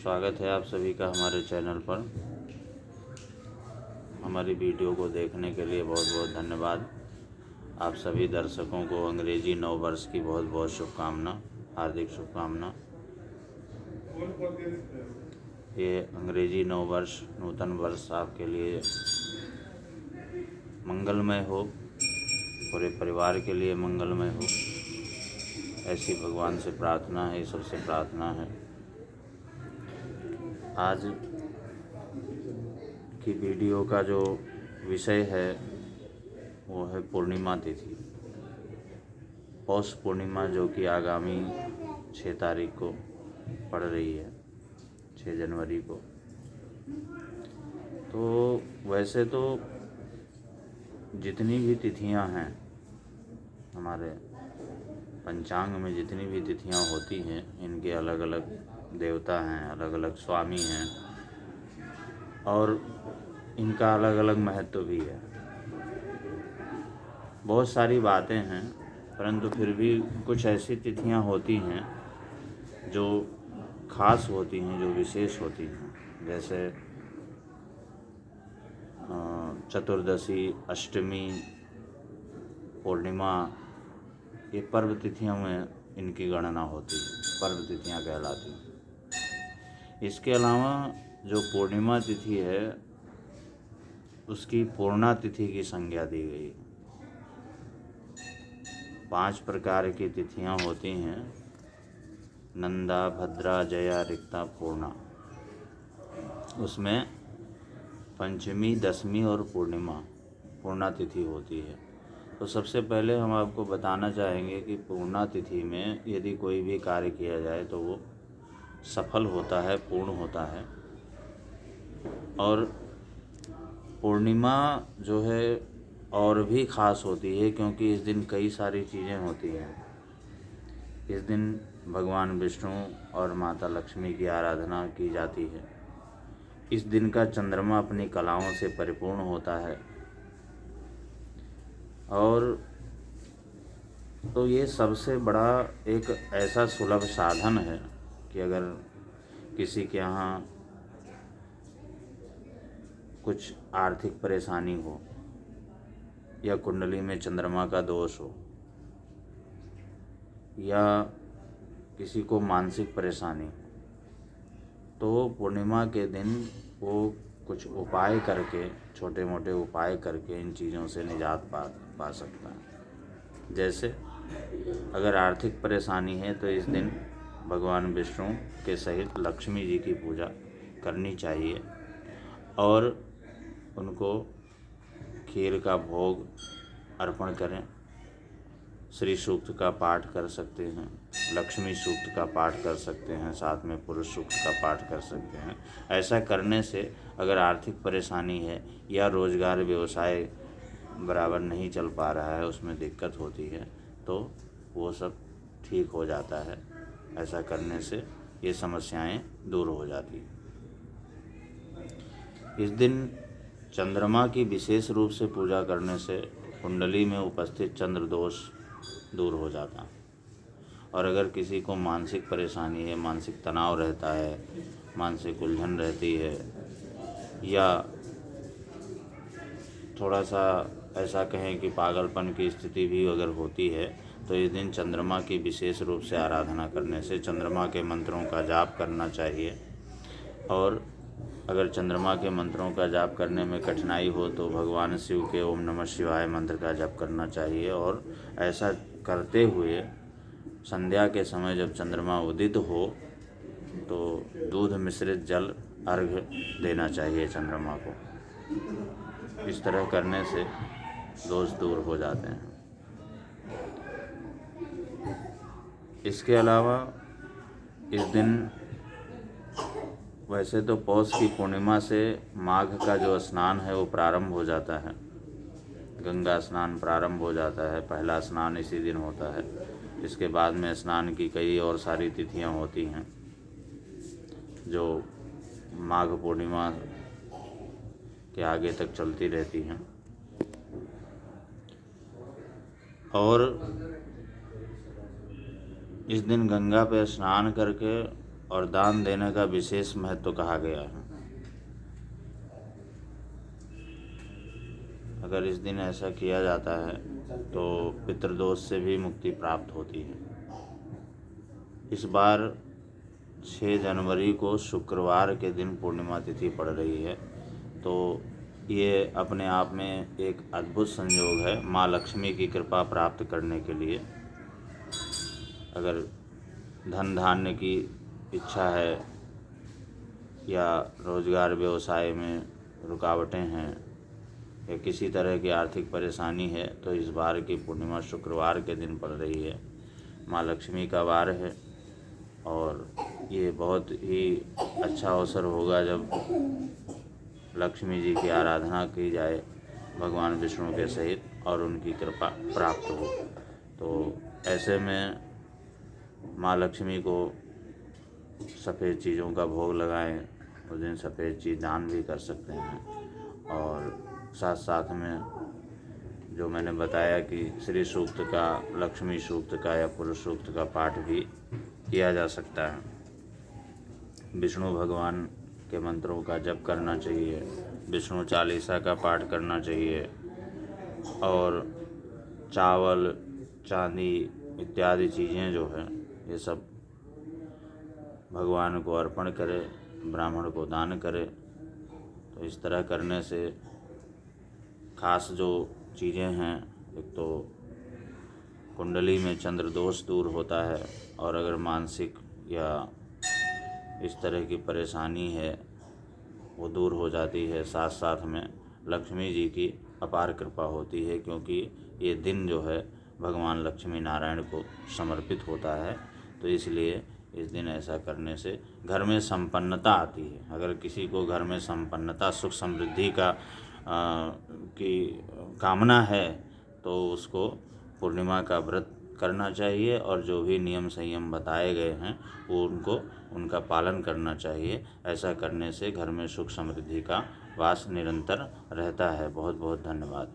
स्वागत है आप सभी का हमारे चैनल पर। हमारी वीडियो को देखने के लिए बहुत बहुत धन्यवाद। आप सभी दर्शकों को अंग्रेजी नव वर्ष की बहुत बहुत शुभकामना, हार्दिक शुभकामना। ये अंग्रेजी नव वर्ष, नूतन वर्ष आपके लिए मंगलमय हो, पूरे परिवार के लिए मंगलमय हो, ऐसी भगवान से प्रार्थना है, ईश्वर से प्रार्थना है। आज की वीडियो का जो विषय है वो है पूर्णिमा तिथि, पौष पूर्णिमा, जो कि आगामी 6 तारीख को पड़ रही है, 6 जनवरी को। तो वैसे तो जितनी भी तिथियां हैं हमारे पंचांग में, जितनी भी तिथियां होती हैं, इनके अलग अलग देवता हैं, अलग अलग स्वामी हैं और इनका अलग अलग महत्व भी है। बहुत सारी बातें हैं, परंतु फिर भी कुछ ऐसी तिथियां होती हैं जो खास होती हैं, जो विशेष होती हैं। जैसे चतुर्दशी, अष्टमी, पूर्णिमा, ये पर्व तिथियों में इनकी गणना होती है, पर्व तिथियां कहलाती हैं। इसके अलावा जो पूर्णिमा तिथि है उसकी पूर्णा तिथि की संज्ञा दी गई है। 5 प्रकार की तिथियां होती हैं: नंदा, भद्रा, जया, रिक्ता, पूर्णा। उसमें पंचमी, दशमी और पूर्णा तिथि होती है। तो सबसे पहले हम आपको बताना चाहेंगे कि पूर्णा तिथि में यदि कोई भी कार्य किया जाए तो वो सफल होता है, पूर्ण होता है। और पूर्णिमा जो है और भी ख़ास होती है, क्योंकि इस दिन कई सारी चीज़ें होती हैं। इस दिन भगवान विष्णु और माता लक्ष्मी की आराधना की जाती है। इस दिन का चंद्रमा अपनी कलाओं से परिपूर्ण होता है। और तो ये सबसे बड़ा एक ऐसा सुलभ साधन है कि अगर किसी के यहाँ कुछ आर्थिक परेशानी हो या कुंडली में चंद्रमा का दोष हो या किसी को मानसिक परेशानी हो, तो पूर्णिमा के दिन वो कुछ उपाय करके, छोटे मोटे उपाय करके इन चीज़ों से निजात पा सकता है। जैसे अगर आर्थिक परेशानी है तो इस दिन भगवान विष्णु के सहित लक्ष्मी जी की पूजा करनी चाहिए और उनको खीर का भोग अर्पण करें। श्री सूक्त का पाठ कर सकते हैं, लक्ष्मी सूक्त का पाठ कर सकते हैं, साथ में पुरुष सूक्त का पाठ कर सकते हैं। ऐसा करने से अगर आर्थिक परेशानी है या रोज़गार व्यवसाय बराबर नहीं चल पा रहा है, उसमें दिक्कत होती है, तो वो सब ठीक हो जाता है। ऐसा करने से ये समस्याएं दूर हो जाती हैं। इस दिन चंद्रमा की विशेष रूप से पूजा करने से कुंडली में उपस्थित चंद्र दोष दूर हो जाता है। और अगर किसी को मानसिक परेशानी है, मानसिक तनाव रहता है, मानसिक उलझन रहती है या थोड़ा सा ऐसा कहें कि पागलपन की स्थिति भी अगर होती है, तो इस दिन चंद्रमा की विशेष रूप से आराधना करने से चंद्रमा के मंत्रों का जाप करना चाहिए। और अगर चंद्रमा के मंत्रों का जाप करने में कठिनाई हो तो भगवान शिव के ओम नमः शिवाय मंत्र का जाप करना चाहिए। और ऐसा करते हुए संध्या के समय जब चंद्रमा उदित हो तो दूध मिश्रित जल अर्घ्य देना चाहिए चंद्रमा को। इस तरह करने से दोष दूर हो जाते हैं। इसके अलावा इस दिन वैसे तो पौष की पूर्णिमा से माघ का जो स्नान है वो प्रारंभ हो जाता है, गंगा स्नान प्रारंभ हो जाता है। पहला स्नान इसी दिन होता है। इसके बाद में स्नान की कई और सारी तिथियां होती हैं जो माघ पूर्णिमा के आगे तक चलती रहती हैं। और इस दिन गंगा पे स्नान करके और दान देने का विशेष महत्व कहा गया है। अगर इस दिन ऐसा किया जाता है तो पितृदोष से भी मुक्ति प्राप्त होती है। इस बार 6 जनवरी को शुक्रवार के दिन पूर्णिमा तिथि पड़ रही है, तो ये अपने आप में एक अद्भुत संयोग है माँ लक्ष्मी की कृपा प्राप्त करने के लिए। अगर धन धान्य की इच्छा है या रोजगार व्यवसाय में रुकावटें हैं या किसी तरह की आर्थिक परेशानी है, तो इस बार की पूर्णिमा शुक्रवार के दिन पड़ रही है। माँ लक्ष्मी का वार है और ये बहुत ही अच्छा अवसर होगा जब लक्ष्मी जी की आराधना की जाए भगवान विष्णु के सहित और उनकी कृपा प्राप्त हो। तो ऐसे में माँ लक्ष्मी को सफ़ेद चीज़ों का भोग लगाएं। उस दिन सफ़ेद चीज़ दान भी कर सकते हैं और साथ साथ में जो मैंने बताया कि श्री सूक्त का, लक्ष्मी सूक्त का या पुरुष सूक्त का पाठ भी किया जा सकता है। विष्णु भगवान के मंत्रों का जप करना चाहिए, विष्णु चालीसा का पाठ करना चाहिए और चावल, चांदी इत्यादि चीज़ें जो है ये सब भगवान को अर्पण करे, ब्राह्मण को दान करे। तो इस तरह करने से खास जो चीज़ें हैं, एक तो कुंडली में चंद्र दोष दूर होता है और अगर मानसिक या इस तरह की परेशानी है वो दूर हो जाती है। साथ साथ में लक्ष्मी जी की अपार कृपा होती है, क्योंकि ये दिन जो है भगवान लक्ष्मी नारायण को समर्पित होता है। तो इसलिए इस दिन ऐसा करने से घर में संपन्नता आती है। अगर किसी को घर में संपन्नता, सुख समृद्धि की कामना है तो उसको पूर्णिमा का व्रत करना चाहिए और जो भी नियम संयम बताए गए हैं वो उनका पालन करना चाहिए। ऐसा करने से घर में सुख समृद्धि का वास निरंतर रहता है। बहुत बहुत धन्यवाद।